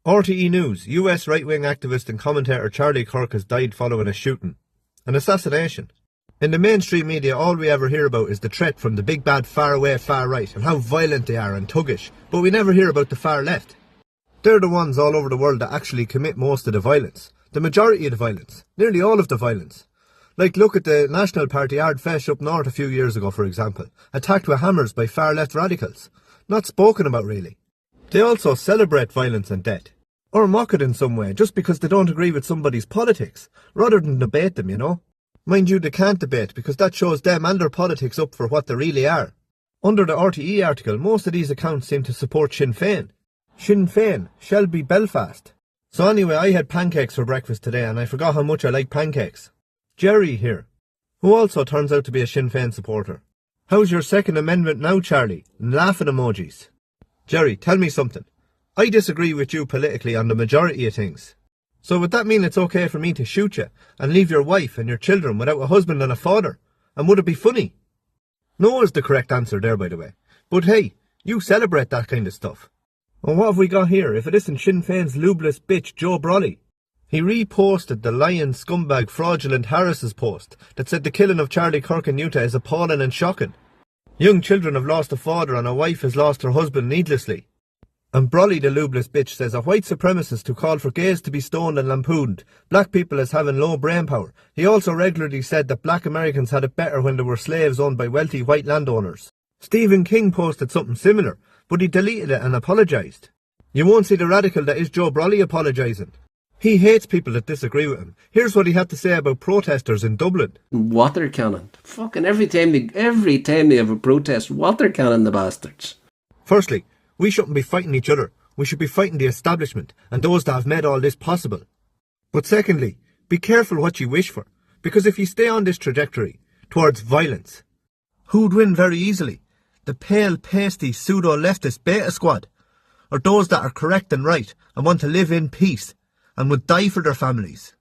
RTE News, US right-wing activist and commentator Charlie Kirk has died following a shooting. An assassination. In the mainstream media, all we ever hear about is the threat from the big bad far-away far-right and how violent they are and thuggish, but we never hear about the far-left. They're the ones all over the world that actually commit most of the violence. The majority of the violence. Nearly all of the violence. Like, look at the National Party Ardfesh up north a few years ago, for example. Attacked with hammers by far-left radicals. Not spoken about, really. They also celebrate violence and death. Or mock it in some way, just because they don't agree with somebody's politics, rather than debate them, you know. Mind you, they can't debate, because that shows them and their politics up for what they really are. Under the RTE article, most of these accounts seem to support Sinn Féin. Sinn Féin, Shelby Belfast. So anyway, I had pancakes for breakfast today, and I forgot how much I like pancakes. Jerry here, who also turns out to be a Sinn Féin supporter. How's your Second Amendment now, Charlie? And laughing emojis. Jerry, tell me something. I disagree with you politically on the majority of things. So would that mean it's okay for me to shoot you and leave your wife and your children without a husband and a father? And would it be funny? No is the correct answer there, by the way. But hey, you celebrate that kind of stuff. And what have we got here if it isn't Sinn Féin's lubeless bitch Joe Brolly? He reposted the lying scumbag fraudulent Harris's post that said the killing of Charlie Kirk in Utah is appalling and shocking. Young children have lost a father and a wife has lost her husband needlessly. And Brolly the lubeless bitch says a white supremacist who called for gays to be stoned and lampooned, black people as having low brain power. He also regularly said that black Americans had it better when they were slaves owned by wealthy white landowners. Stephen King posted something similar, but he deleted it and apologised. You won't see the radical that is Joe Brolly apologising. He hates people that disagree with him. Here's what he had to say about protesters in Dublin. Water cannon. Fucking every time they have a protest, water cannon the bastards. Firstly, we shouldn't be fighting each other. We should be fighting the establishment and those that have made all this possible. But secondly, be careful what you wish for, because if you stay on this trajectory towards violence, who'd win very easily? The pale, pasty, pseudo-leftist beta squad? Or those that are correct and right and want to live in peace and would die for their families?